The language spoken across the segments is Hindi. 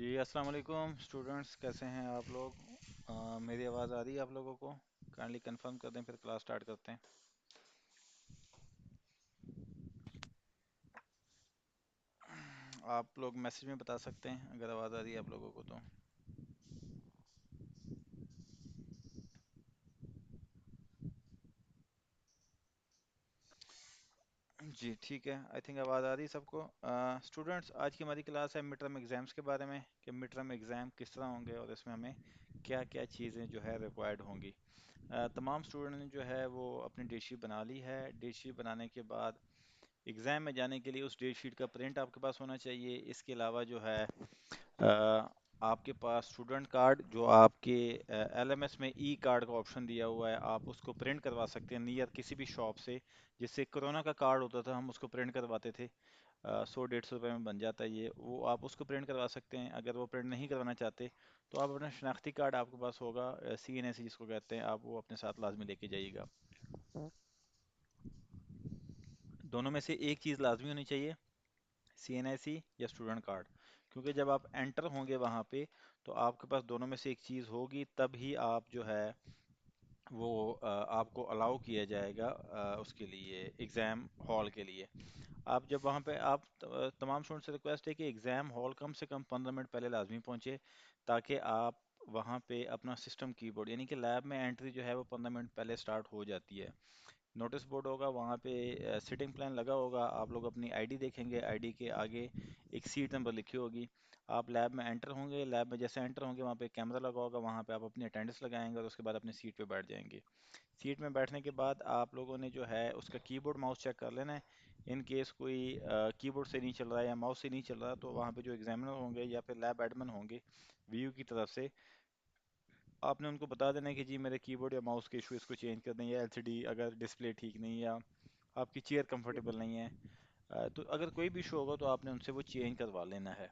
जी अस्सलाम वालेकुम स्टूडेंट्स, कैसे हैं आप लोग? मेरी आवाज़ आ रही है आप लोगों को? काइंडली कंफर्म कर दें, फिर क्लास स्टार्ट करते हैं। आप लोग मैसेज में बता सकते हैं अगर आवाज़ आ रही है आप लोगों को तो। जी ठीक है, आई थिंक आवाज़ आ रही है सबको। स्टूडेंट्स, आज की हमारी क्लास है मिड टर्म एग्ज़ाम्स के बारे में कि मिड टर्म एग्ज़ाम किस तरह होंगे और इसमें हमें क्या क्या चीज़ें जो है रिक्वायर्ड होंगी। तमाम स्टूडेंट ने जो है वो अपनी डेट शीट बना ली है। डेट शीट बनाने के बाद एग्ज़ाम में जाने के लिए उस डेट शीट का प्रिंट आपके पास होना चाहिए। इसके अलावा जो है आपके पास स्टूडेंट कार्ड जो आपके एलएमएस में ई कार्ड का ऑप्शन दिया हुआ है, आप उसको प्रिंट करवा सकते हैं नियर किसी भी शॉप से। जिससे कोरोना का कार्ड होता था, हम उसको प्रिंट करवाते थे। 100-150 रुपये में बन जाता है ये, वो आप उसको प्रिंट करवा सकते हैं। अगर वो प्रिंट नहीं करवाना चाहते तो आप अपना शनाख्ती कार्ड आपके पास होगा, CNSE जिसको कहते हैं, आप वो अपने साथ लाजमी लेके जाइएगा। दोनों में से एक चीज़ लाजमी होनी चाहिए, CNSE या स्टूडेंट कार्ड। क्योंकि जब आप एंटर होंगे वहाँ पे तो आपके पास दोनों में से एक चीज़ होगी, तभी आप जो है वो आपको अलाउ किया जाएगा उसके लिए, एग्ज़ाम हॉल के लिए। आप जब वहाँ पे आप तमाम स्टूडेंट से रिक्वेस्ट है कि एग्ज़ाम हॉल कम से कम 15 मिनट पहले लाजमी पहुँचे, ताकि आप वहाँ पे अपना सिस्टम कीबोर्ड यानी कि लैब में एंट्री जो है वो 15 मिनट पहले स्टार्ट हो जाती है। नोटिस बोर्ड होगा वहाँ पे, सिटिंग प्लान लगा होगा, आप लोग अपनी आईडी देखेंगे, आईडी के आगे एक सीट नंबर लिखी होगी। आप लैब में एंटर होंगे, लैब में जैसे एंटर होंगे वहाँ पे कैमरा लगा होगा, वहाँ पे आप अपनी अटेंडेंस लगाएंगे और उसके बाद अपनी सीट पे बैठ जाएंगे। सीट में बैठने के बाद आप लोगों ने जो है उसका कीबोर्ड माउस चेक कर लेना है। इन केस कोई कीबोर्ड से नहीं चल रहा है या माउस से नहीं चल रहा, तो वहाँ पे जो एग्जामिनर होंगे या फिर लैब एडमिन होंगे वीयू की तरफ से, आपने उनको बता देना है कि जी मेरे कीबोर्ड या माउस के इशू, इसको चेंज कर दें, या एलसीडी अगर डिस्प्ले ठीक नहीं है या आपकी चेयर कंफर्टेबल नहीं है। तो अगर कोई भी इशू होगा तो आपने उनसे वो चेंज करवा लेना है।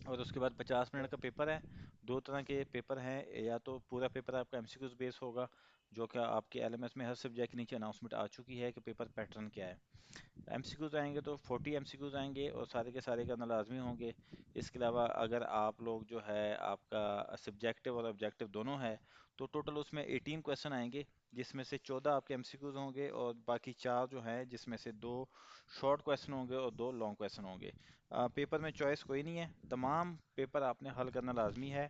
और उसके बाद 50 मिनट का पेपर है। दो तरह के पेपर हैं, या तो पूरा पेपर आपका एमसीक्यूज बेस होगा, जो कि आपके एलएमएस में हर सब्जेक्ट के नीचे अनाउंसमेंट आ चुकी है कि पेपर पैटर्न क्या है। एमसीक्यूज आएंगे तो 40 एमसीक्यूज आएंगे और सारे के सारे करना लाजमी होंगे। इसके अलावा अगर आप लोग जो है आपका सब्जेक्टिव और ऑब्जेक्टिव दोनों है तो टोटल उसमें 18 क्वेश्चन आएंगे, जिसमें से 14 आपके एमसीक्यूज होंगे और बाकी चार जो हैं जिसमें से दो शॉर्ट क्वेश्चन होंगे और दो लॉन्ग क्वेश्चन होंगे। पेपर में चॉइस कोई नहीं है, तमाम पेपर आपने हल करना लाजमी है।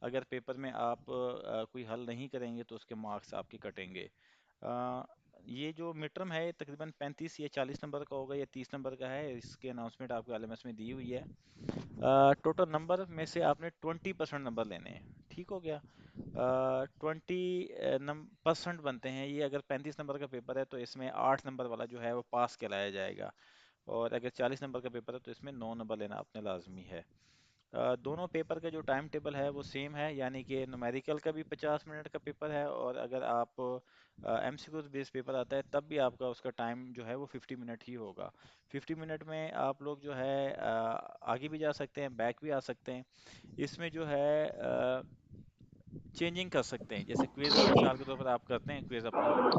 अगर पेपर में आप कोई हल नहीं करेंगे तो उसके मार्क्स आपके कटेंगे। अ, ये जो मिड टर्म है ये तकरीबन 35 या 40 नंबर का होगा या 30 नंबर का है, इसकी अनाउंसमेंट आपको एलएमएस में दी हुई है। टोटल नंबर में से आपने 20% नंबर लेने हैं, ठीक हो गया। 20% बनते हैं ये। अगर 35 नंबर का पेपर है तो इसमें 8 नंबर वाला जो है वो पास कहलाया जाएगा, और अगर 40 नंबर का पेपर है तो इसमें 9 नंबर लेना अपने लाजमी है। दोनों पेपर का जो टाइम टेबल है वो सेम है, यानी कि न्यूमेरिकल का भी 50 मिनट का पेपर है, और अगर आप एमसीक्यूज बेस्ड पेपर आता है तब भी आपका उसका टाइम जो है वो 50 मिनट ही होगा। 50 मिनट में आप लोग जो है आगे भी जा सकते हैं, बैक भी आ सकते हैं। इसमें जो है चेंजिंग कर सकते हैं। जैसे क्विज मिसाल के तौर पर आप करते हैं क्विज अपना,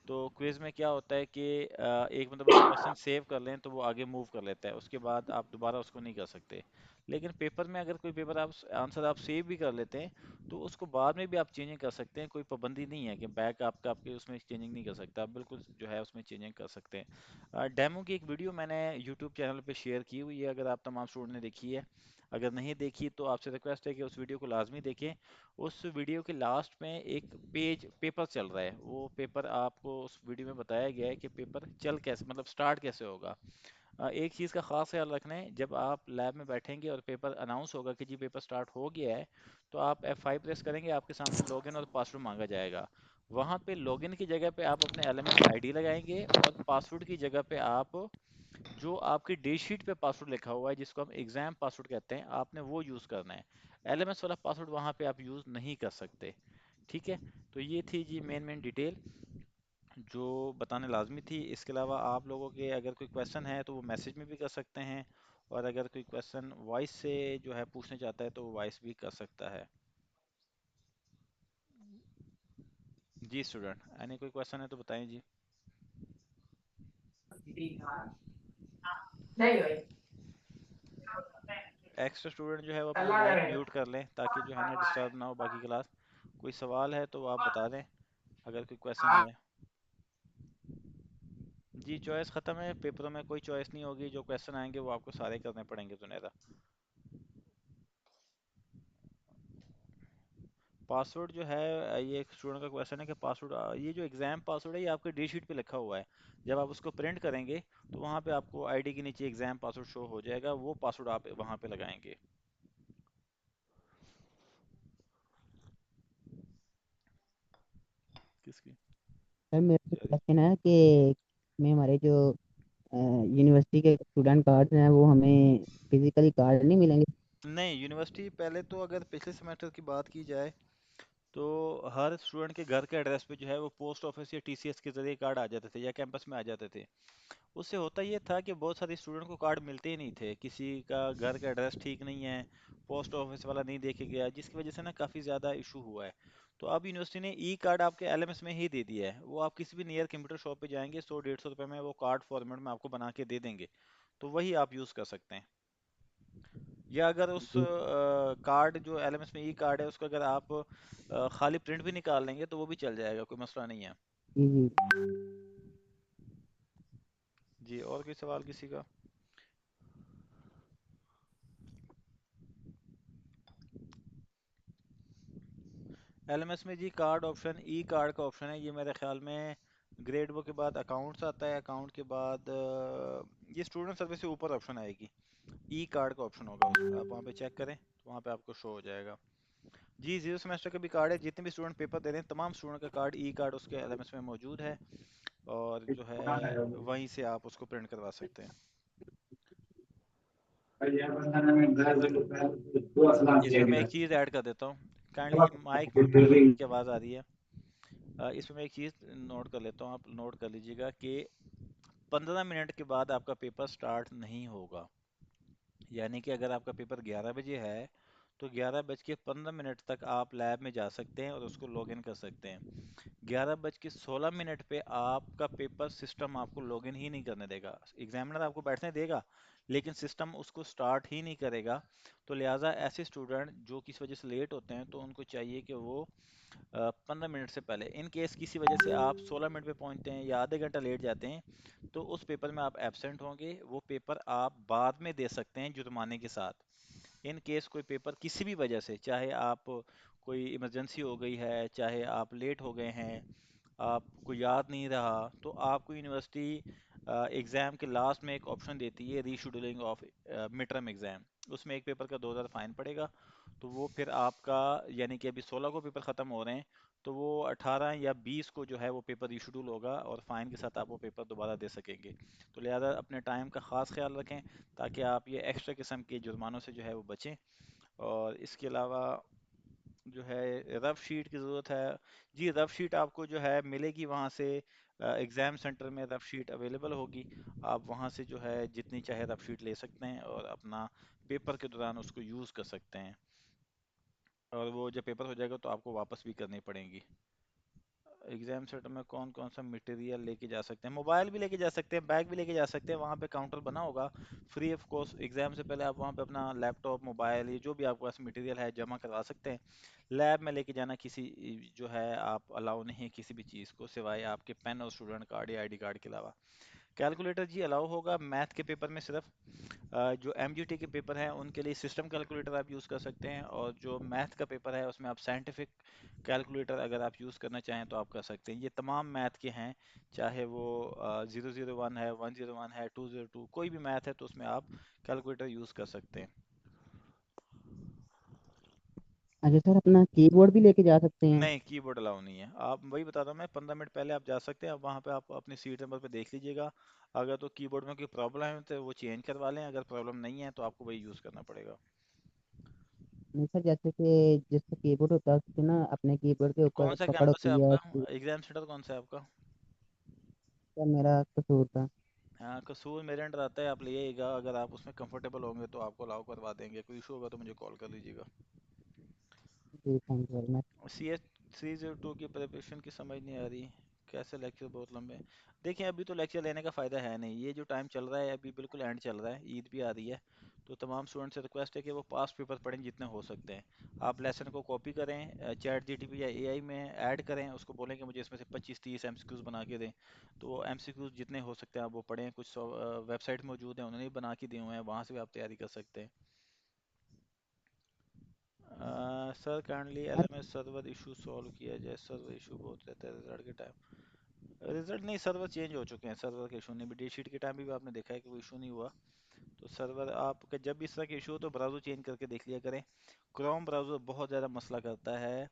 तो क्विज में क्या होता है कि एक मतलब आप क्वेश्चन सेव कर लें तो वो आगे मूव कर लेता है, उसके बाद आप दोबारा उसको नहीं कर सकते। लेकिन पेपर में अगर कोई पेपर आप आंसर आप सेव भी कर लेते हैं तो उसको बाद में भी आप चेंजिंग कर सकते हैं। कोई पाबंदी नहीं है कि बैक आपका आपके उसमें चेंजिंग नहीं कर सकता, आप बिल्कुल जो है उसमें चेंजिंग कर सकते हैं। डेमो की एक वीडियो मैंने यूट्यूब चैनल पे शेयर की हुई है, अगर आप तमाम स्टूडेंट ने देखी है। अगर नहीं देखी तो आपसे रिक्वेस्ट है कि उस वीडियो को लाजमी देखें। उस वीडियो के लास्ट में एक पेज पेपर चल रहा है, वो पेपर आपको उस वीडियो में बताया गया है कि पेपर चल कैसे, मतलब स्टार्ट कैसे होगा। एक चीज़ का खास ख्याल रखना है, जब आप लैब में बैठेंगे और पेपर अनाउंस होगा कि जी पेपर स्टार्ट हो गया है, तो आप F5 प्रेस करेंगे, आपके सामने लॉगिन और पासवर्ड मांगा जाएगा। वहाँ पे लॉगिन की जगह पे आप अपने एलएमएस आईडी लगाएंगे, और पासवर्ड की जगह पे आप जो आपकी डेट शीट पे पासवर्ड लिखा हुआ है, जिसको हम एग्जाम पासवर्ड कहते हैं, आपने वो यूज़ करना है। एलएमएस वाला पासवर्ड वहाँ पे आप यूज़ नहीं कर सकते। ठीक है, तो ये थी जी मेन मेन डिटेल जो बताने लाजमी थी। इसके अलावा आप लोगों के अगर कोई क्वेश्चन है तो वो मैसेज में भी कर सकते हैं, और अगर कोई क्वेश्चन वॉइस से जो है पूछना चाहता है तो वो वॉइस भी कर सकता है। जी स्टूडेंट, यानी कोई क्वेश्चन है तो बताएं जी। नहीं हुई। एक्स्ट्रा स्टूडेंट जो है वो अपना माइक म्यूट कर लें ताकि जो है ना डिस्टर्ब ना हो बाकी क्लास। कोई सवाल है तो आप बता दें, अगर कोई क्वेश्चन है। जी चॉइस ख़त्म है, पेपरों में कोई चॉइस नहीं होगी, जो क्वेश्चन आएंगे वो आपको सारे करने पड़ेंगे जुनेदा। पासवर्ड जो है ये एक स्टूडेंट का क्वेश्चन है कि पासवर्ड, ये जो एग्ज़ाम पासवर्ड है ये आपके डी शीट पे लिखा हुआ है। जब आप उसको प्रिंट करेंगे तो वहाँ पे आपको आईडी के नीचे एग्ज़ाम पासवर्ड शो हो जाएगा, वो पासवर्ड आप वहाँ पे लगाएंगे। किसकी? सर मेरा चलिए। क्वेश्चन है कि में हमारे जो यूनिवर्सिटी के स्टूडेंट कार्ड हैं वो हमें फिजिकली कार्ड नहीं मिलेंगे? नहीं, यूनिवर्सिटी पहले तो अगर पिछले सेमेस्टर की बात की जाए तो हर स्टूडेंट के घर के एड्रेस पे जो है वो पोस्ट ऑफिस या टीसीएस के जरिए कार्ड आ जाते थे या कैंपस में आ जाते थे। उससे होता ये था कि बहुत सारे स्टूडेंट को कार्ड मिलते ही नहीं थे, किसी का घर का एड्रेस ठीक नहीं है, पोस्ट ऑफिस वाला नहीं देके गया, जिसकी वजह से ना काफ़ी ज़्यादा इशू हुआ है। तो अब यूनिवर्सिटी ने ई कार्ड आपके एलएमएस में ही दे दिया है, वो आप किसी भी नियर कंप्यूटर शॉप पे जाएंगे 100-150 रुपये में वो कार्ड फॉर्मेट में आपको बना के दे देंगे। तो वही आप यूज़ कर सकते हैं। या अगर उस जी कार्ड जो एलएमएस में ई कार्ड है उसको अगर आप खाली प्रिंट भी निकाल लेंगे तो वो भी चल जाएगा, कोई मसला नहीं है। जी जी। जी और कोई सवाल किसी का? एलएमएस में जी कार्ड ऑप्शन, ई कार्ड का ऑप्शन है, ये मेरे ख्याल में ग्रेड वो के बाद अकाउंट्स आता है, अकाउंट के बाद ये स्टूडेंट सर्विस से ऊपर ऑप्शन आएगी, ई कार्ड का ऑप्शन होगा उसमें, आप वहाँ पे चेक करें तो वहाँ पे आपको शो हो जाएगा। जी जीरो सेमेस्टर का भी कार्ड है, जितने भी स्टूडेंट पेपर दे रहे हैं तमाम स्टूडेंट का कार्ड, ई कार्ड उसके एलएमएस में मौजूद है, और जो है वहीं से आप उसको प्रिंट करवा सकते हैं। इसमें मैं एक चीज़ ऐड कर देता हूँ, काइंडली माइक म्यूट कर लें, इनकी आवाज़ आ रही है। इसमें मैं एक चीज़ नोट कर लेता हूँ, आप नोट कर लीजिएगा कि 15 मिनट के बाद आपका पेपर स्टार्ट नहीं होगा। यानी कि अगर आपका पेपर 11 बजे है तो 11 बज के 15 मिनट तक आप लैब में जा सकते हैं और उसको लॉग इन कर सकते हैं। 11 बज के 16 मिनट पे आपका पेपर सिस्टम आपको लॉग इन ही नहीं करने देगा, एग्जामिनर आपको बैठने देगा लेकिन सिस्टम उसको स्टार्ट ही नहीं करेगा। तो लिहाजा ऐसे स्टूडेंट जो किसी वजह से लेट होते हैं तो उनको चाहिए कि वो 15 मिनट से पहले, इन केस किसी वजह से आप 16 मिनट पे पहुंचते हैं या आधे घंटा लेट जाते हैं तो उस पेपर में आप एब्सेंट होंगे, वो पेपर आप बाद में दे सकते हैं जुर्माने के साथ। इन केस कोई पेपर किसी भी वजह से, चाहे आप कोई इमरजेंसी हो गई है, चाहे आप लेट हो गए हैं, आपको याद नहीं रहा, तो आपको यूनिवर्सिटी एग्ज़ाम के लास्ट में एक ऑप्शन देती है rescheduling of mid term exam, उसमें एक पेपर का 2,000 फाइन पड़ेगा। तो वो फिर आपका, यानी कि अभी 16 को पेपर ख़त्म हो रहे हैं तो वो 18 या 20 को जो है वो पेपर रीशेड्यूल होगा और फाइन के साथ आप वो पेपर दोबारा दे सकेंगे। तो लिहाजा अपने टाइम का ख़ास ख्याल रखें ताकि आप ये एक्स्ट्रा किस्म के जुर्मानों से जो है वो बचें। और इसके अलावा जो है रफ शीट की ज़रूरत है, जी रफ शीट आपको जो है मिलेगी वहाँ से, एग्ज़ाम सेंटर में रफ शीट अवेलेबल होगी, आप वहाँ से जो है जितनी चाहे रफ शीट ले सकते हैं और अपना पेपर के दौरान उसको यूज़ कर सकते हैं, और वो जब पेपर हो जाएगा तो आपको वापस भी करनी पड़ेंगी। एग्जाम सेंटर में कौन कौन सा मटेरियल लेके जा सकते हैं? मोबाइल भी लेके जा सकते हैं, बैग भी लेके जा सकते हैं, वहाँ पे काउंटर बना होगा फ्री ऑफ कॉस्ट, एग्जाम से पहले आप वहाँ पे अपना लैपटॉप मोबाइल ये जो भी आपके पास मटेरियल है जमा करवा सकते हैं। लैब में लेके जाना किसी जो है आप अलाउ नहीं है किसी भी चीज़ को सिवाय आपके पेन और स्टूडेंट कार्ड या आईडी कार्ड के अलावा। कैलकुलेटर जी अलाउ होगा मैथ के पेपर में सिर्फ, जो एमजीटी के पेपर हैं उनके लिए सिस्टम कैलकुलेटर आप यूज़ कर सकते हैं, और जो मैथ का पेपर है उसमें आप साइंटिफिक कैलकुलेटर अगर आप यूज़ करना चाहें तो आप कर सकते हैं। ये तमाम मैथ के हैं, चाहे वो 001 है, 101 है, 202, कोई भी मैथ है तो उसमें आप कैलकुलेटर यूज़ कर सकते हैं। अच्छा सर, अपना कीबोर्ड भी लेके जा सकते हैं? नहीं, कीबोर्ड अलाउ नहीं है, आप वही बता रहा हूँ मैं, 15 मिनट पहले आप जा सकते हैं, अब वहाँ पे आप अपनी सीट नंबर पे देख लीजिएगा, अगर तो कीबोर्ड में कोई प्रॉब्लम है तो वो चेंज करवा लें, अगर प्रॉब्लम नहीं है तो आपको वही यूज़ करना पड़ेगा। नहीं सर, जैसे कि जिसका कीबोर्ड होता है उसके ना अपने कीबोर्ड के ऊपर कौन सा पकड़ कैंपस है होती है आपका? तो एग्जाम सेंटर कौन सा है आपका? क्या मेरा कसूर था? हाँ, कसूर मेरे अंडर आता है, आप ले आइएगा, अगर आप उसमें कंफर्टेबल होंगे तो आपको अलाउ करवा देंगे, कोई इशू होगा तो मुझे कॉल कर लीजिएगा। जी thank you very much. CS 302 की प्रिपरेशन की समझ नहीं आ रही, कैसे लेक्चर बहुत लंबे हैं? देखिए अभी तो लेक्चर लेने का फ़ायदा है नहीं, ये जो टाइम चल रहा है अभी बिल्कुल एंड चल रहा है, ईद भी आ रही है, तो तमाम स्टूडेंट से रिक्वेस्ट है कि वो पास्ट पेपर पढ़ें जितने हो सकते हैं। आप लेसन को कॉपी करें, चैट जीटीपी या एआई में ऐड करें, उसको बोलें कि मुझे इसमें से 25-30 एमसीक्यूज बना के दें। तो वो एमसीक्यूज जितने हो सकते हैं आप वो पढ़ें। कुछ वेबसाइट मौजूद हैं, उन्होंने भी बना के दिए हुए हैं, वहाँ से भी आप तैयारी कर सकते हैं। सर काइंडली हाँ। एलएमएस सर्वर इशू सॉल्व किया जाए, सर्वर इशू बहुत रहता है रिजल्ट के टाइम। रिजल्ट नहीं, सर्वर चेंज हो चुके हैं, सर्वर के इशू नहीं। भी डेट शीट के टाइम भी आपने देखा है कि वो इशू नहीं हुआ। तो सर्वर आपका जब भी इस तरह के इशू हो तो ब्राउज़र चेंज करके देख लिया करें। क्रोम ब्राउज़र बहुत ज़्यादा मसला करता है,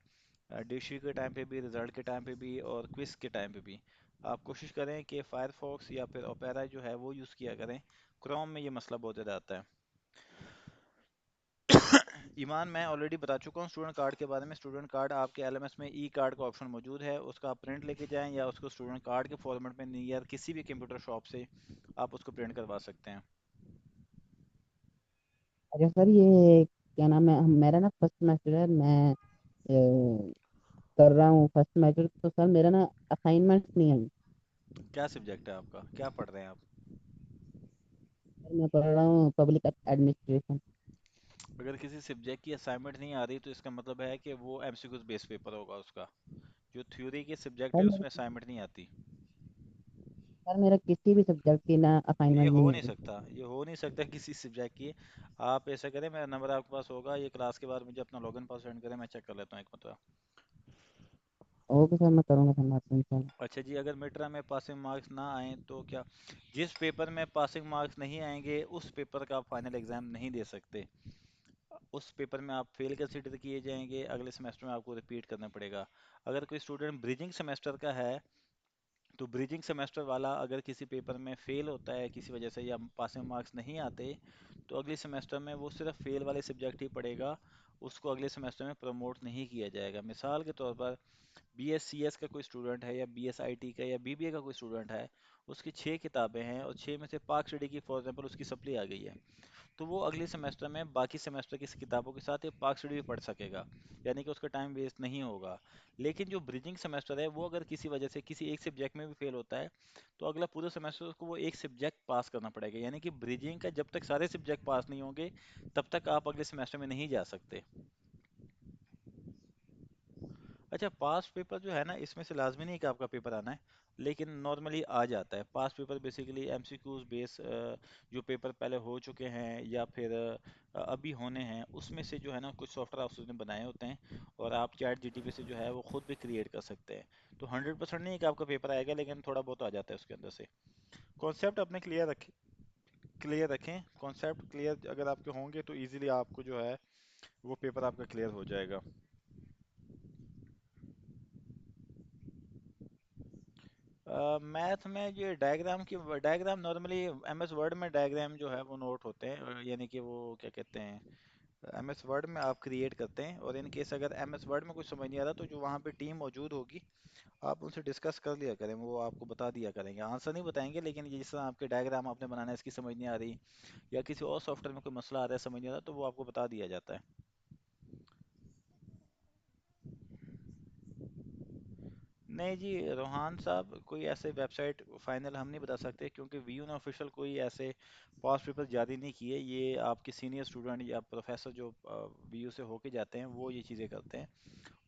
डेट के टाइम पे भी, रिजल्ट के टाइम पे भी, और क्विज के टाइम पे भी। आप कोशिश करें कि फायरफॉक्स या फिर ओपेरा जो है वो यूज़ किया करें। क्रोम में ये मसला बहुत ज़्यादा आता है। ईमान, मैं ऑलरेडी बता चुका हूँ स्टूडेंट कार्ड के बारे में। स्टूडेंट कार्ड आपके एलएमएस में ई कार्ड का ऑप्शन मौजूद है, उसका आप प्रिंट लेके जाएं या उसको स्टूडेंट कार्ड के फॉर्मेट में नियर किसी भी कंप्यूटर शॉप से आप उसको प्रिंट करवा सकते हैं। अच्छा सर, ये क्या नाम है, मेरा ना फर्स्ट सेमेस्टर है, मैं कर रहा हूँ फर्स्ट सेमेस्टर, तो सर मेरा ना असाइनमेंट्स नहीं है। क्या सब्जेक्ट है आपका, क्या पढ़ रहे हैं आप? सर मैं पढ़ रहा हूँ पब्लिक एडमिनिस्ट्रेशन। अगर किसी सब्जेक्ट की असाइनमेंट नहीं आ रही तो इसका मतलब है कि वो एमसीक्यूज बेस्ड पेपर होगा उसका। जो थ्योरी के सब्जेक्ट सर है मेरा उसमें असाइनमेंट नहीं आती। सर मेरा किसी भी सब्जेक्ट की ना ये असाइनमेंट हो नहीं नहीं है। सकता, ये हो नहीं सकता किसी सब्जेक्ट की। आप ऐसा करें, मेरा नंबर आपके पास होगा, ये क्लास के बाद मुझे अपना लॉगिन पास सेंड करें, मैं चेक कर लेता हूँ एक मतलब। ओके सर, मैं करूँगा सर, मैं आपको इंशाल्लाह। अच्छा जी, अगर मिड टर्म में पासिंग मार्क्स ना आए तो क्या, जिस पेपर में पासिंग मार्क्स नहीं आएंगे उस पेपर का आप फाइनल एग्जाम नहीं दे सकते। उस पेपर में आप फेल कंसिडर किए जाएंगे, अगले सेमेस्टर में आपको रिपीट करना पड़ेगा। अगर कोई स्टूडेंट ब्रिजिंग सेमेस्टर का है तो ब्रिजिंग सेमेस्टर वाला अगर किसी पेपर में फेल होता है किसी वजह से या पासिंग मार्क्स नहीं आते, तो अगले सेमेस्टर में वो सिर्फ फेल वाले सब्जेक्ट ही पढ़ेगा, उसको अगले सेमेस्टर में प्रमोट नहीं किया जाएगा। मिसाल के तौर पर BScs का कोई स्टूडेंट है या BSIT का या BBA का कोई स्टूडेंट है, उसकी 6 किताबें हैं और 6 में से पाक स्टडी की फॉर एग्जाम्पल उसकी सप्ली आ गई है, तो वो अगले सेमेस्टर में बाकी सेमेस्टर की किताबों के साथ ये पाक स्टडी भी पढ़ सकेगा, यानी कि उसका टाइम वेस्ट नहीं होगा। लेकिन जो ब्रिजिंग सेमेस्टर है वो अगर किसी वजह से किसी एक सब्जेक्ट में भी फेल होता है तो अगला पूरा सेमेस्टर उसको वो एक सब्जेक्ट पास करना पड़ेगा, यानी कि ब्रिजिंग का जब तक सारे सब्जेक्ट पास नहीं होंगे तब तक आप अगले सेमेस्टर में नहीं जा सकते। अच्छा, पास्ट पेपर जो है ना, इसमें से लाजमी नहीं कि आपका पेपर आना है, लेकिन नॉर्मली आ जाता है। Past paper basically MCQs base, जो पेपर पहले हो चुके हैं या फिर अभी होने हैं उसमें से जो है ना कुछ सॉफ्टवेयर उसने बनाए होते हैं, और आप चैट जीटीपी से जो है वो खुद भी क्रिएट कर सकते हैं। तो 100% नहीं है कि आपका पेपर आएगा, लेकिन थोड़ा बहुत आ जाता है उसके अंदर से। कॉन्सेप्ट अपने क्लियर रखें, कॉन्सेप्ट क्लियर अगर आपके होंगे तो इजीली आपको जो है वो पेपर आपका क्लियर हो जाएगा। मैथ में ये डायग्राम नॉर्मली MS वर्ड में डायग्राम जो है वो नोट होते हैं, यानी कि वो क्या कहते हैं, MS वर्ड में आप क्रिएट करते हैं, और इन केस अगर MS वर्ड में कुछ समझ नहीं आ रहा तो जो वहाँ पे टीम मौजूद होगी आप उनसे डिस्कस कर लिया करें, वो आपको बता दिया करेंगे। आंसर नहीं बताएंगे, लेकिन ये जिस तरह आपके डायग्राम आपने बनाना है इसकी समझ नहीं आ रही, या किसी और सॉफ्टवेयर में कोई मसला आ रहा है समझ नहीं आ रहा, तो वो आपको बता दिया जाता है। नहीं जी रोहान साहब, कोई ऐसे वेबसाइट फाइनल हम नहीं बता सकते, क्योंकि वीयू ने ऑफिशियल कोई ऐसे पास पेपर जारी नहीं किए। ये आपके सीनियर स्टूडेंट या प्रोफेसर जो वीयू से होके जाते हैं वो ये चीज़ें करते हैं,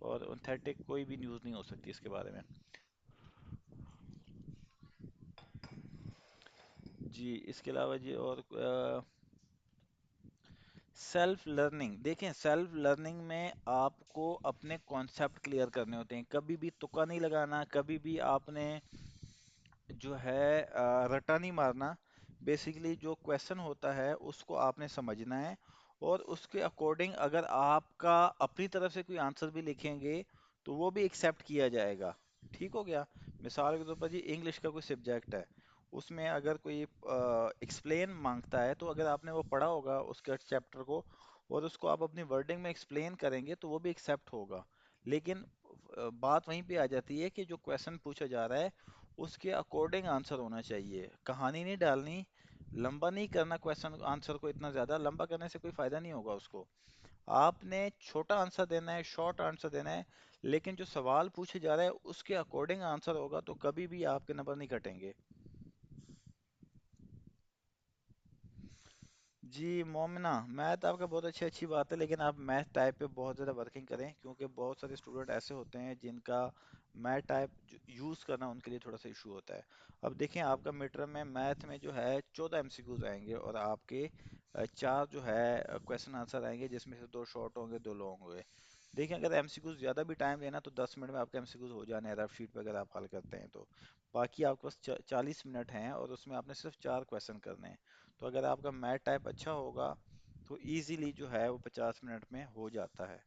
और ऑथेंटिक कोई भी न्यूज़ नहीं हो सकती इसके बारे में। जी, इसके अलावा जी और सेल्फ लर्निंग, देखें सेल्फ लर्निंग में आपको अपने कॉन्सेप्ट क्लियर करने होते हैं, कभी भी तुक्का नहीं लगाना, कभी भी आपने जो है रट्टा नहीं मारना। बेसिकली जो क्वेश्चन होता है उसको आपने समझना है, और उसके अकॉर्डिंग अगर आपका अपनी तरफ से कोई आंसर भी लिखेंगे तो वो भी एक्सेप्ट किया जाएगा। ठीक हो गया। मिसाल के तौर पर जी इंग्लिश का कोई सब्जेक्ट है, उसमें अगर कोई एक्सप्लेन मांगता है तो अगर आपने वो पढ़ा होगा उसके चैप्टर को और उसको आप अपनी वर्डिंग में एक्सप्लेन करेंगे तो वो भी एक्सेप्ट होगा। लेकिन बात वहीं पे आ जाती है कि जो क्वेश्चन पूछा जा रहा है उसके अकॉर्डिंग आंसर होना चाहिए, कहानी नहीं डालनी, लंबा नहीं करना क्वेश्चन आंसर को, इतना ज़्यादा लंबा करने से कोई फ़ायदा नहीं होगा उसको। आपने छोटा आंसर देना है, शॉर्ट आंसर देना है, लेकिन जो सवाल पूछे जा रहा है उसके अकॉर्डिंग आंसर होगा तो कभी भी आपके नंबर नहीं कटेंगे। जी मोमिना, मैथ आपका बहुत अच्छी अच्छी बात है, लेकिन आप मैथ टाइप पे बहुत ज़्यादा वर्किंग करें, क्योंकि बहुत सारे स्टूडेंट ऐसे होते हैं जिनका मैथ टाइप यूज़ करना उनके लिए थोड़ा सा इशू होता है। अब देखें, आपका मिड टर्म में मैथ में जो है 14 एमसीक्यूज आएंगे, और आपके चार जो है क्वेश्चन आंसर आएंगे, जिसमें से दो शॉर्ट होंगे दो लॉन्ग होंगे। देखिए, अगर एमसीक्यूज ज़्यादा भी टाइम लेना तो 10 मिनट में आपके एमसीक्यूज हो जाने हैं, रफ शीट पे अगर आप हल करते हैं तो। बाकी आपके पास 40 मिनट हैं, और उसमें आपने सिर्फ चार क्वेश्चन करने हैं। तो अगर आपका मैथ टाइप अच्छा होगा तो इजीली जो है वो 50 मिनट में हो जाता है।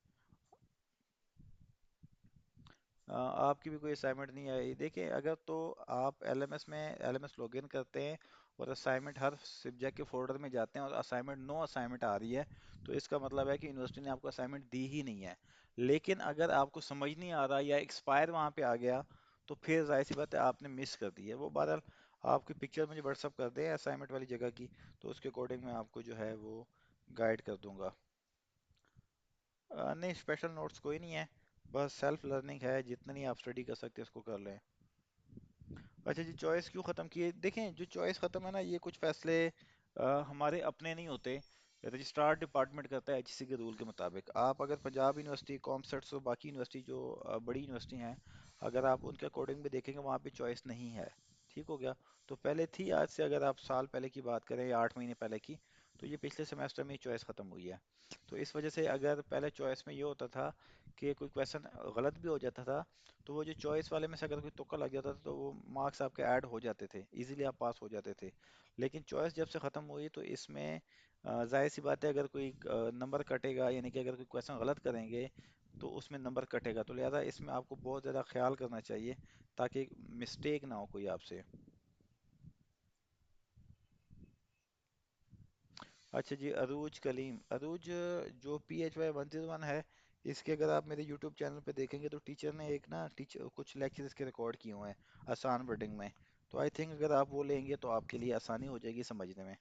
आपकी भी कोई असाइनमेंट नहीं आई, देखिए अगर तो आप एलएमएस में एलएमएस लॉगिन करते हैं और असाइनमेंट हर सब्जेक्ट के फोल्डर में जाते हैं, और असाइनमेंट नो असाइनमेंट आ रही है, तो इसका मतलब है कि यूनिवर्सिटी ने आपको असाइनमेंट दी ही नहीं है। लेकिन अगर आपको समझ नहीं आ रहा या एक्सपायर वहाँ पे आ गया, तो फिर जाहिर सी बात है आपने मिस कर दी है वो। बहरहाल आपकी पिक्चर मुझे व्हाट्सअप कर दें असाइनमेंट वाली जगह की, तो उसके अकॉर्डिंग मैं आपको जो है वो गाइड कर दूंगा। नहीं, स्पेशल नोट्स कोई नहीं है, बस सेल्फ लर्निंग है, जितना नहीं आप स्टडी कर सकते उसको कर लें। अच्छा जी, चॉइस क्यों ख़त्म की है? देखें, जो चॉइस ख़त्म है ना, ये कुछ फैसले हमारे अपने नहीं होते। रजिस्ट्रार डिपार्टमेंट करता है एचईसी के रूल के मुताबिक। आप अगर पंजाब यूनिवर्सिटी, कॉमसेट्स और बाकी यूनिवर्सिटी जो बड़ी यूनिवर्सिटी हैं, अगर आप उनके अकॉर्डिंग भी देखेंगे, वहाँ पे चॉइस नहीं है। ठीक हो गया? तो पहले थी, आज से अगर आप साल पहले की बात करें या 8 महीने पहले की, तो ये पिछले सेमेस्टर में ही चॉइस ख़त्म हुई है। तो इस वजह से अगर पहले चॉइस में ये होता था कि कोई क्वेश्चन गलत भी हो जाता था, तो वो जो चॉइस वाले में से अगर कोई तुक्का लग जाता था तो वो मार्क्स आपके ऐड हो जाते थे, इजीली आप पास हो जाते थे। लेकिन चॉइस जब से ख़त्म हुई, तो इसमें जाहिर सी बात है, अगर कोई नंबर कटेगा, यानी कि अगर कोई क्वेश्चन गलत करेंगे तो उसमें नंबर कटेगा। तो लिहाजा इसमें आपको बहुत ज़्यादा ख्याल करना चाहिए, ताकि मिस्टेक ना हो कोई आपसे। अच्छा जी, अरूज कलीम, अरूज जो PHY 101 है, इसके अगर आप मेरे यूट्यूब चैनल पे देखेंगे तो टीचर ने एक ना टीचर कुछ लेक्चर इसके रिकॉर्ड किए हुए हैं आसान वर्डिंग में। तो आई थिंक अगर आप वो लेंगे तो आपके लिए आसानी हो जाएगी समझने में।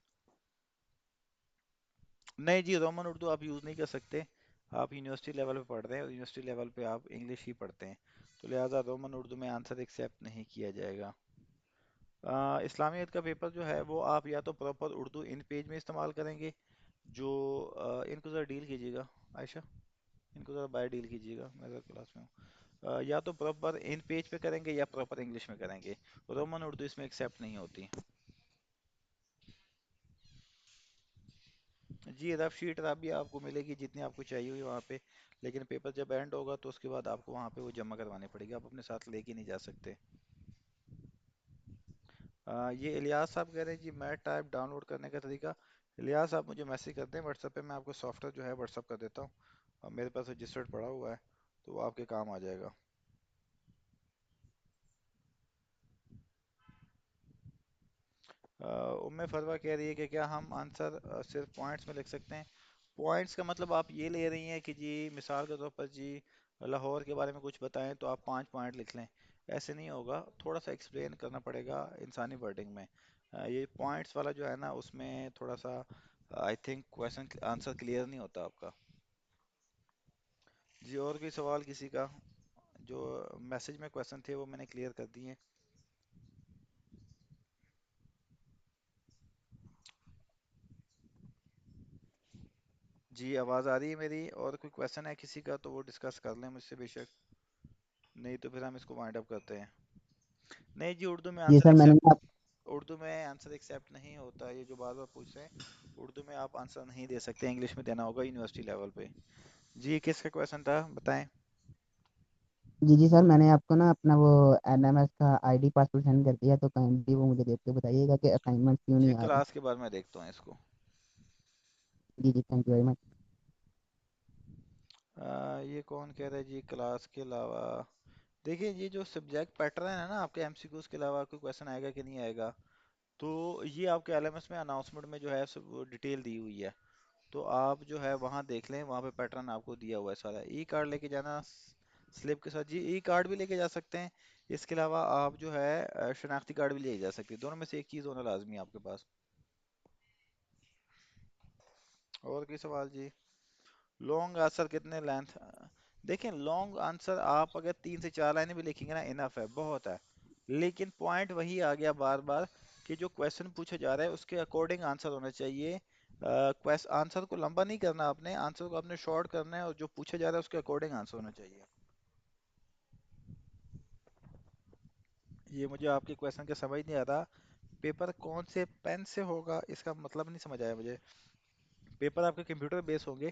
नहीं जी, रोमन उर्दू आप यूज़ नहीं कर सकते। आप यूनिवर्सिटी लेवल पे पढ़ रहे हैं, और यूनिवर्सिटी लेवल पे आप इंग्लिश ही पढ़ते हैं, तो लिहाजा रोमन उर्दू में आंसर एक्सेप्ट नहीं किया जाएगा। इस्लामियत का पेपर जो है वो आप या तो प्रॉपर उर्दू इन पेज में इस्तेमाल करेंगे, जो इनको ज़रा डील कीजिएगा, आयशा, इनको ज़रा बाय डील कीजिएगा, मैं ज़रा क्लास में हूँ। या तो प्रॉपर इन पेज पे करेंगे या प्रॉपर इंग्लिश में करेंगे। रोमन उर्दू इसमें एक्सेप्ट नहीं होती। जी, रफ शीट रफ भी आपको मिलेगी जितनी आपको चाहिए हुई वहाँ पे, लेकिन पेपर जब एंड होगा तो उसके बाद आपको वहाँ पे वो जमा करवानी पड़ेगी, आप अपने साथ लेके नहीं जा सकते। ये इलियास साहब कह रहे हैं जी, मैट टाइप डाउनलोड करने का तरीका। इलियास आप मुझे मैसेज कर दें व्हाट्सएप पे, मैं आपको सॉफ्टवेयर जो है व्हाट्सएप कर देता हूँ। मेरे पास रजिस्टर्ड पड़ा हुआ है, तो वो आपके काम आ जाएगा। उम्मे फरवा कह रही है कि क्या हम आंसर सिर्फ पॉइंट्स में लिख सकते हैं? पॉइंट्स का मतलब आप ये ले रही हैं कि जी, मिसाल के तौर पर जी, लाहौर के बारे में कुछ बताएं तो आप 5 पॉइंट लिख लें। ऐसे नहीं होगा, थोड़ा सा एक्सप्लेन करना पड़ेगा इंसानी वर्डिंग में। ये पॉइंट्स वाला जो है ना, उसमें थोड़ा सा I think question answer clear नहीं होता आपका। जी, और कोई सवाल किसी का? जो मैसेज में क्वेश्चन थे वो मैंने क्लियर कर दिए। जी, आवाज़ आ रही है मेरी? और कोई क्वेश्चन है किसी का तो वो डिस्कस कर लें मुझसे बेशक, नहीं तो फिर हम इसको वाइंड अप करते हैं। नहीं जी, उर्दू में जी आंसर सर, मैंने एक्सेप्ट, ना उर्दू में आंसर एक्सेप्ट नहीं होता। ये जो बार बार पूछ रहे हैं, उर्दू में आप आंसर नहीं दे सकते, इंग्लिश में देना होगा यूनिवर्सिटी लेवल पे। जी, किसका क्वेश्चन था बताएं। जी जी सर, मैंने आपको ना अपना वो एनएमएस का आईडी पासवर्ड सेंड कर दिया, तो काइंडली वो मुझे देख के बताइएगा कि असाइनमेंट क्यों जी, नहीं आ रहे। क्लास के बाद मैं देखता हूँ इसको। जी जी, थैंक यू वेरी मच। ये कौन कह रहा है जी, क्लास के अलावा? देखिए, ये जो सब्जेक्ट पैटर्न है ना, आपके एमसीक्यूज के अलावा कोई क्वेश्चन आएगा कि नहीं आएगा, तो ये आपके एलएमएस में अनाउंसमेंट में जो है सब डिटेल दी हुई है। तो आप जो है वहाँ देख लें, वहाँ पे पैटर्न आपको दिया हुआ है सारा। ई कार्ड लेके जाना स्लिप के साथ? जी, ई कार्ड भी लेके जा सकते हैं। इसके अलावा आप जो है शनाख्ती कार्ड भी ले जा सकते हैं, दोनों में से एक चीज़ होना लाजमी है आपके पास। और कोई सवाल जी? लॉन्ग आंसर कितने लेंथ? देखें, लॉन्ग आंसर आप अगर 3 से 4 लाइनें भी लिखेंगे ना, इनफ है, बहुत है। लेकिन पॉइंट वही आ गया बार बार कि जो क्वेश्चन पूछा जा रहा है उसके अकॉर्डिंग आंसर होना चाहिए। क्वेश्चन आंसर को लंबा नहीं करना आपने, आंसर को आपने शॉर्ट करना है और जो पूछा जा रहा है उसके अकॉर्डिंग आंसर होना चाहिए। ये मुझे आपके क्वेश्चन का समझ नहीं आ रहा, पेपर कौन से पेन से होगा इसका मतलब नहीं समझ आया मुझे। पेपर आपके कंप्यूटर बेस होंगे,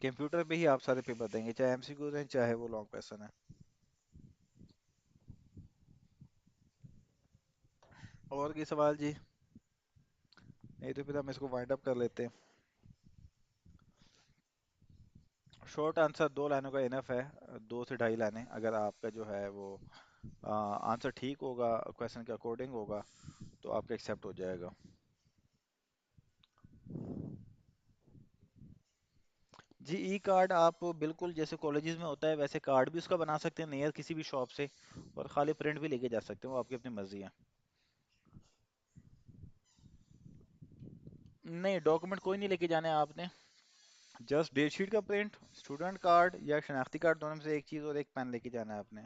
कंप्यूटर पे ही आप सारे पेपर देंगे, चाहे एमसीक्यूज हैं चाहे वो लॉन्ग क्वेश्चन है। और की सवाल जी? नहीं तो फिर हम इसको वाइंड अप कर लेते हैं। शॉर्ट आंसर 2 लाइनों का इनफ है, 2 से ढाई लाइनें। अगर आपका जो है वो आंसर ठीक होगा, क्वेश्चन के अकॉर्डिंग होगा, तो आपका एक्सेप्ट हो जाएगा। जी ई कार्ड आप बिल्कुल जैसे कॉलेजेस में होता है वैसे कार्ड भी उसका बना सकते हैं नियर किसी भी शॉप से, और खाली प्रिंट भी लेके जा सकते हैं, वो आपकी अपनी मर्जी है। नहीं, डॉक्यूमेंट कोई नहीं लेके जाने हैं आपने, जस्ट डेट शीट का प्रिंट, स्टूडेंट कार्ड या शनाख्ती कार्ड, दोनों में से एक चीज़, और एक पेन लेके जाना है आपने।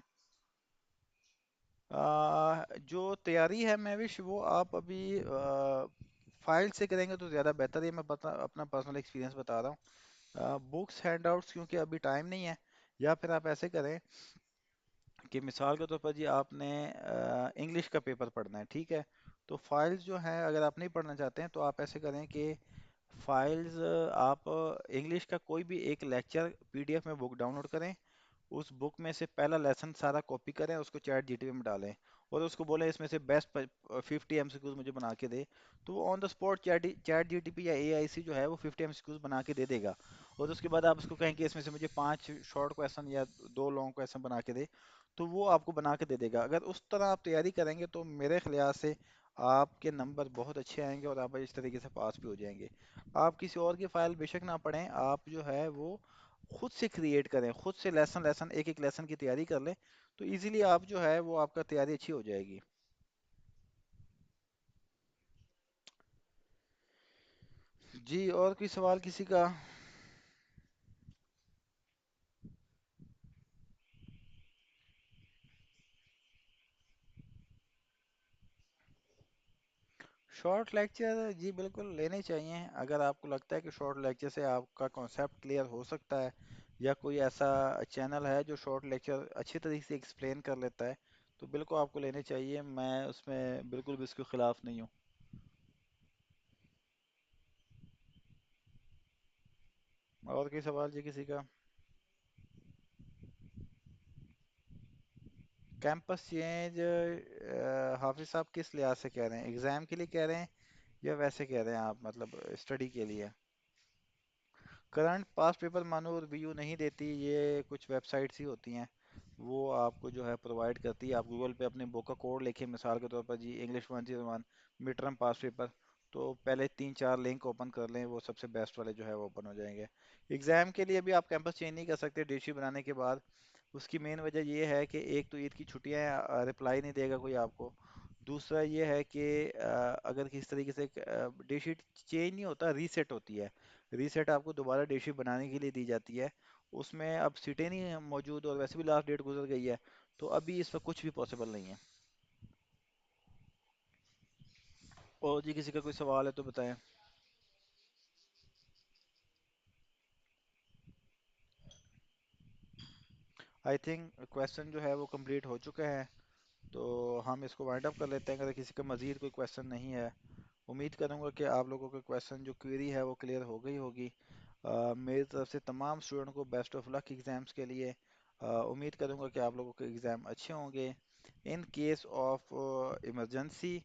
जो तैयारी है महविश, वो आप अभी फाइल से करेंगे तो ज़्यादा बेहतर है। मैं अपना पर्सनल एक्सपीरियंस बता रहा हूँ, बुक्स हैंडआउट्स क्योंकि अभी टाइम नहीं है, या फिर आप ऐसे करें कि मिसाल के तौर पर जी आपने इंग्लिश का पेपर पढ़ना है, ठीक है, तो फाइल्स जो हैं अगर आप नहीं पढ़ना चाहते हैं तो आप ऐसे करें कि फाइल्स आप इंग्लिश का कोई भी एक लेक्चर पीडीएफ में बुक डाउनलोड करें, उस बुक में से पहला लेसन सारा कॉपी करें, उसको चैट जीटीपी में डालें, और उसको बोलें इसमें से बेस्ट 50 एमसीक्यूज मुझे बना के दे, तो वो on the spot chat GTP या एआईसी जो है वो 50 एमसीक्यूज बना के दे देगा। और उसके बाद आप उसको कहें कि इसमें से मुझे 5 शॉर्ट क्वेश्चन या 2 लॉन्ग क्वेश्चन बना के दे, तो वो आपको बना के दे देगा। अगर उस तरह आप तैयारी करेंगे तो मेरे ख्याल से आपके नंबर बहुत अच्छे आएंगे और आप इस तरीके से पास भी हो जाएंगे। आप किसी और की फाइल बेशक ना पढ़ें, आप जो है वो खुद से क्रिएट करें, खुद से लेसन लेसन एक एक लेसन की तैयारी कर लें, तो इजीली आप जो है वो आपका तैयारी अच्छी हो जाएगी। जी और कोई सवाल किसी का? शॉर्ट लेक्चर जी बिल्कुल लेने चाहिए, अगर आपको लगता है कि शॉर्ट लेक्चर से आपका कॉन्सेप्ट क्लियर हो सकता है, या कोई ऐसा चैनल है जो शॉर्ट लेक्चर अच्छी तरीके से एक्सप्लेन कर लेता है, तो बिल्कुल आपको लेने चाहिए। मैं उसमें बिल्कुल भी इसके खिलाफ नहीं हूँ। और कोई सवाल जी किसी का? कैंपस चेंज हाफिज साहब किस लिहाज से कह रहे हैं, एग्जाम के लिए कह रहे हैं या वैसे कह रहे हैं आप, मतलब स्टडी के लिए? करंट पास पेपर मानो वीयू नहीं देती, ये कुछ वेबसाइट्स ही होती हैं, वो आपको जो है प्रोवाइड करती है। आप गूगल पे अपने बुक का कोड लिखें, मिसाल के तौर पर जी इंग्लिश 101 मिड टर्म पास पेपर, तो पहले 3 4 लिंक ओपन कर लें, वो सबसे बेस्ट वाले जो है वो ओपन हो जाएंगे। एग्ज़ाम के लिए भी आप कैंपस चेंज नहीं कर सकते डेट शीट बनाने के बाद। उसकी मेन वजह ये है कि एक तो ईद की छुट्टियां हैं, रिप्लाई नहीं देगा कोई आपको। दूसरा ये है कि अगर किस तरीके से डेट शीट चेंज नहीं होता, रीसेट होती है। रीसेट आपको दोबारा डेट शीट बनाने के लिए दी जाती है, उसमें अब सीटें नहीं हैं मौजूद, और वैसे भी लास्ट डेट गुजर गई है, तो अभी इस वक्त कुछ भी पॉसिबल नहीं है। और जी किसी का कोई सवाल है तो बताएं। आई थिंक क्वेश्चन जो है वो कंप्लीट हो चुके हैं, तो हम इसको वाइंड अप कर लेते हैं, अगर किसी का मज़ीद कोई क्वेश्चन नहीं है। उम्मीद करूंगा कि आप लोगों के क्वेश्चन जो क्वेरी है वो क्लियर हो गई होगी। मेरी तरफ से तमाम स्टूडेंट को बेस्ट ऑफ लक एग्ज़ाम्स के लिए। उम्मीद करूंगा कि आप लोगों के एग्ज़ाम अच्छे होंगे। इन केस ऑफ इमरजेंसी,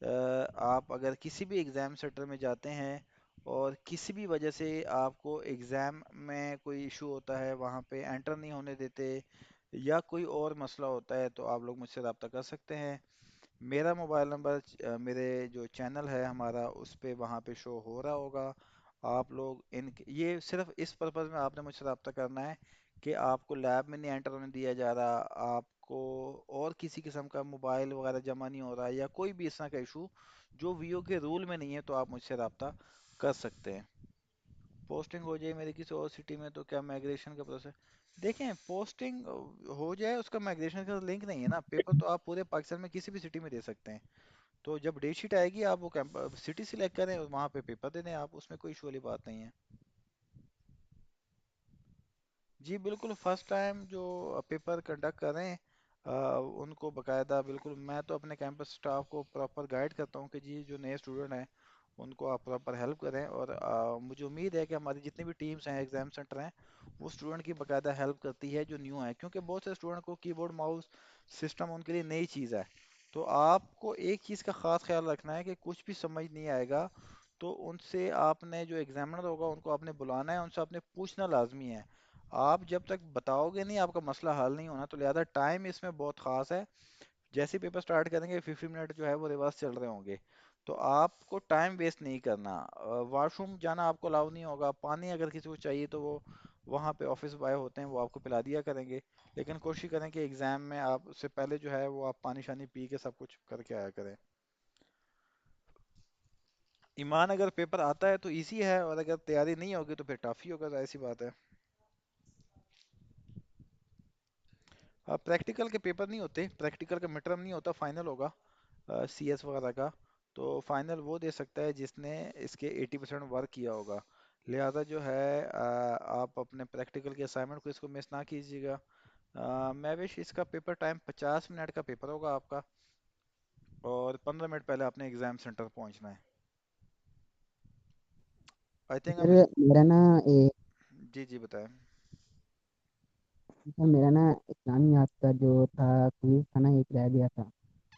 आप अगर किसी भी एग्ज़ाम सेंटर में जाते हैं और किसी भी वजह से आपको एग्ज़ाम में कोई इशू होता है, वहाँ पे एंटर नहीं होने देते, या कोई और मसला होता है, तो आप लोग मुझसे रब्ता कर सकते हैं। मेरा मोबाइल नंबर मेरे जो चैनल है हमारा उस पे वहाँ पे शो हो रहा होगा। आप लोग इन ये सिर्फ इस पर्पज़ में आपने मुझसे रब्ता करना है कि आपको लैब में नहीं एंटर होने दिया जा रहा, आपको और किसी किस्म का मोबाइल वगैरह जमा नहीं हो रहा, या कोई भी इस तरह का इशू जो वीओ के रूल में नहीं है, तो आप मुझसे रब्ता कर सकते हैं। पोस्टिंग हो जाए मेरी किसी और सिटी में तो क्या माइग्रेशन का प्रोसेस? देखें, पोस्टिंग हो जाए उसका माइग्रेशन का लिंक नहीं है ना, पेपर तो आप पूरे पाकिस्तान में किसी भी सिटी में दे सकते हैं। तो जब डेट शीट आएगी आप वो कैंप सिटी सिलेक्ट करें और वहाँ पे पेपर दे दें आप, उसमें कोई इशू वाली बात नहीं है। जी बिल्कुल, फर्स्ट टाइम जो पेपर कंडक्ट कर रहे हैं उनको बकायदा बिल्कुल, मैं तो अपने कैंपस स्टाफ को प्रॉपर गाइड करता हूँ कि जी जो नए स्टूडेंट हैं उनको आप प्रॉपर हेल्प करें, और मुझे उम्मीद है कि हमारी जितनी भी टीम्स हैं, एग्जाम सेंटर हैं, वो स्टूडेंट की बकायदा हेल्प करती है जो न्यू है, क्योंकि बहुत से स्टूडेंट को कीबोर्ड माउस सिस्टम उनके लिए नई चीज़ है। तो आपको एक चीज़ का ख़ास ख्याल रखना है कि कुछ भी समझ नहीं आएगा तो उनसे आपने, जो एग्जामिनर होगा उनको आपने बुलाना है, उनसे आपने पूछना लाजमी है। आप जब तक बताओगे नहीं आपका मसला हल नहीं होना, तो लिहाजा टाइम इसमें बहुत ख़ास है। जैसे ही पेपर स्टार्ट करेंगे 50 मिनट जो है वो रिवर्स चल रहे होंगे, तो आपको टाइम वेस्ट नहीं करना। वॉशरूम जाना आपको अलाउ नहीं होगा, पानी अगर किसी को चाहिए तो वो वहाँ पे ऑफिस बॉय होते हैं वो आपको पिला दिया करेंगे। लेकिन कोशिश करें कि एग्ज़ाम में आप उससे पहले जो है वो आप पानी शानी पी के सब कुछ करके आया करें। ईमान, अगर पेपर आता है तो इजी है, और अगर तैयारी नहीं होगी तो फिर टफ ही होगा, ऐसी बात है। प्रैक्टिकल के पेपर नहीं होते, प्रैक्टिकल का मिड टर्म नहीं होता, फाइनल होगा सीएस वगैरह का। तो फाइनल वो दे सकता है जिसने इसके 80% वर्क किया होगा। लिहाजा जो है आप अपने प्रैक्टिकल के असाइनमेंट को इसको मिस ना कीजिएगा। मैं विश इसका पेपर टाइम 50 मिनट का पेपर होगा आपका, और 15 मिनट पहले आपने एग्ज़ाम सेंटर पहुंचना है। आई थिंक सर हम इस। मेरा ना ए, जी जी बताएं। सर मेरा ना इस्लामियात का जो था क्विज था ना, एक रह गया था।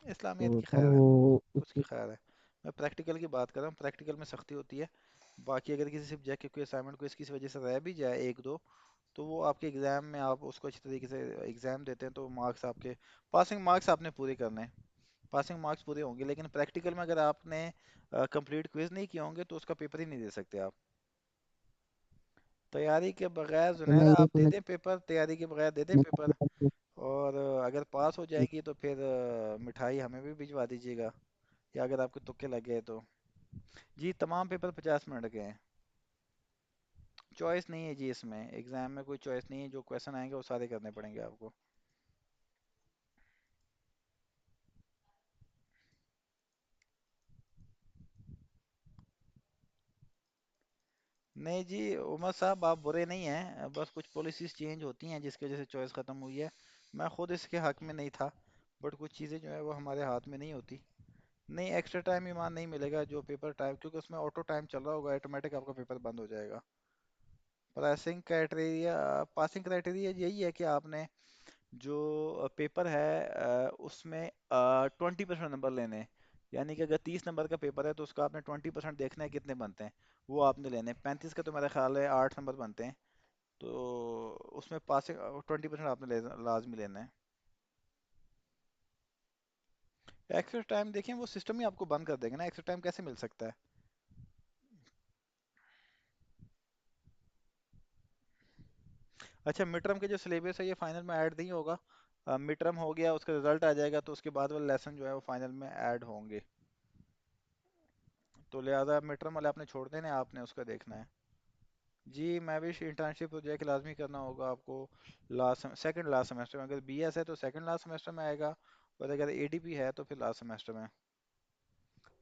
इस्लामियत तो की सर खैर है, वो उसकी उसके खैर है। मैं प्रैक्टिकल की बात कर रहा हूँ, प्रैक्टिकल में सख्ती होती है। बाकी अगर किसी सब्जेक्ट के कोई असाइनमेंट को इसकी वजह से रह भी जाए एक दो, तो वो आपके एग्ज़ाम में आप उसको अच्छी तरीके से एग्ज़ाम देते हैं तो मार्क्स आपके, पासिंग मार्क्स आपने पूरे करने हैं, पासिंग मार्क्स पूरे होंगे। लेकिन प्रैक्टिकल में अगर आपने कंप्लीट क्विज नहीं किए होंगे तो उसका पेपर ही नहीं दे सकते आप। तैयारी के बगैर तो मैं जुनैरा ये आप दे सुनना दें पेपर, तैयारी के बगैर दे दें पेपर, चाहता और अगर पास हो जाएगी तो फिर मिठाई हमें भी भिजवा दीजिएगा, या अगर आपके तुक्के लग गए तो। जी तमाम पेपर 50 मिनट के हैं, चॉइस नहीं है जी, इसमें एग्जाम में कोई चॉइस नहीं है, जो क्वेश्चन आएंगे वो सारे करने पड़ेंगे आपको। नहीं जी उमर साहब, आप बुरे नहीं हैं, बस कुछ पॉलिसीज चेंज होती हैं जिसकी वजह से चॉइस ख़त्म हुई है। मैं खुद इसके हक में नहीं था, बट कुछ चीज़ें जो है वो हमारे हाथ में नहीं होती। नहीं, एक्स्ट्रा टाइम ईमान नहीं मिलेगा जो पेपर टाइम, क्योंकि उसमें ऑटो टाइम चल रहा होगा, ऑटोमेटिक आपका पेपर बंद हो जाएगा। पासिंग क्राइटेरिया, पासिंग क्राइटेरिया यही है कि आपने जो पेपर है उसमें 20% नंबर लेने हैं। यानी कि अगर 30 नंबर का पेपर है तो उसका आपने 20% देखना है कितने बनते हैं, वो आपने लेने हैं। 35 का तो मेरा ख्याल है 8 नंबर बनते हैं, तो उसमें पासिंग 20% आपने लाजमी लेना है। एक्स्ट्रा टाइम देखें वो सिस्टम ही आपको बंद कर देंगे ना, एक्स्ट्रा टाइम कैसे मिल सकता है। अच्छा, मिड टर्म के जो सिलेबस है ये फाइनल में ऐड नहीं होगा। मिड टर्म हो गया, उसका रिजल्ट आ जाएगा तो उसके बाद वाले लेसन जो है वो फाइनल में ऐड होंगे। तो लिहाजा मिड टर्म वाले आपने छोड़ देने, आपने उसका देखना है। जी मैं भी इंटर्नशिप प्रोजेक्ट लाजमी करना होगा आपको। लास्ट सेकंड लास्ट सेमेस्टर में, अगर बीएस है तो सेकंड लास्ट सेमेस्टर में आएगा, और अगर एडीपी है तो फिर लास्ट सेमेस्टर में।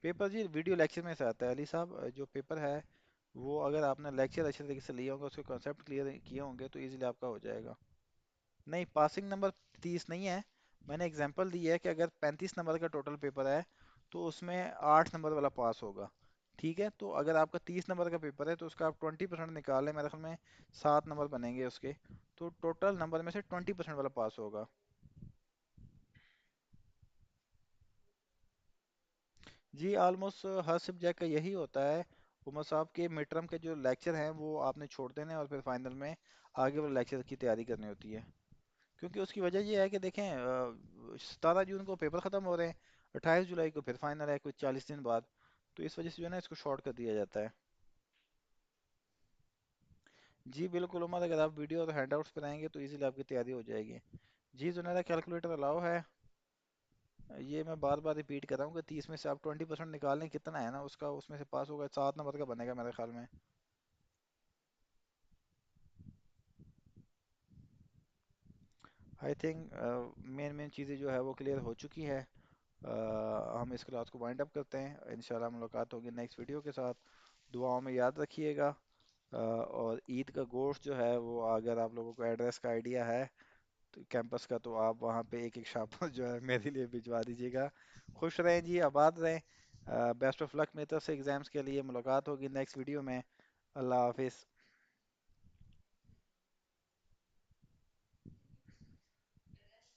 पेपर जी वीडियो लेक्चर में से आता है अली साहब, जो पेपर है वो अगर आपने लेक्चर अच्छे तरीके से लिए होंगे, उसके कॉन्सेप्ट क्लियर किए होंगे तो इजीली आपका हो जाएगा। नहीं, पासिंग नंबर 30 नहीं है। मैंने एग्जांपल दी है कि अगर 35 नंबर का टोटल पेपर है तो उसमें 8 नंबर वाला पास होगा। ठीक है, तो अगर आपका 30 नंबर का पेपर है तो उसका आप 20% निकालें, मेरे ख्याल में 7 नंबर बनेंगे उसके, तो टोटल नंबर में से 20% वाला पास होगा। जी ऑलमोस्ट हर सब्जेक्ट का यही होता है। उमर साहब के मिड टर्म के जो लेक्चर हैं वो आपने छोड़ देने हैं, और फिर फाइनल में आगे वाले लेक्चर की तैयारी करनी होती है। क्योंकि उसकी वजह ये है कि देखें 17 जून को पेपर ख़त्म हो रहे हैं, 28 जुलाई को फिर फाइनल है कुछ 40 दिन बाद, तो इस वजह से जो है ना इसको शॉर्ट कर दिया जाता है। जी बिल्कुल उमर, अगर आप वीडियो और हैंडआउट्स पर आएंगे तो इजीली आपकी तैयारी हो जाएगी। जी जुनेदा, कैलकुलेटर अलाउ है। ये मैं बार बार रिपीट कर रहा हूँ कि 30 में से आप 20% निकालें, कितना है ना उसका, उसमें से पास होगा, 7 नंबर का बनेगा मेरे ख्याल में। आई थिंक मेन मेन चीज़ें जो है वो क्लियर हो चुकी है। हम इस क्लास को वाइंड अप करते हैं। इंशाल्लाह मुलाकात होगी नेक्स्ट वीडियो के साथ। दुआओं में याद रखिएगा। और ईद का गोश्त जो है वो, अगर आप लोगों को एड्रेस का आइडिया है तो कैंपस का, तो आप वहाँ पे एक एक शाबाश जो है मेरे लिए भिजवा दीजिएगा। खुश रहें जी, आबाद रहें। बेस्ट ऑफ लक मेरी तरफ से एग्ज़ाम्स के लिए। मुलाकात होगी नेक्स्ट वीडियो में। अल्लाह हाफिज़।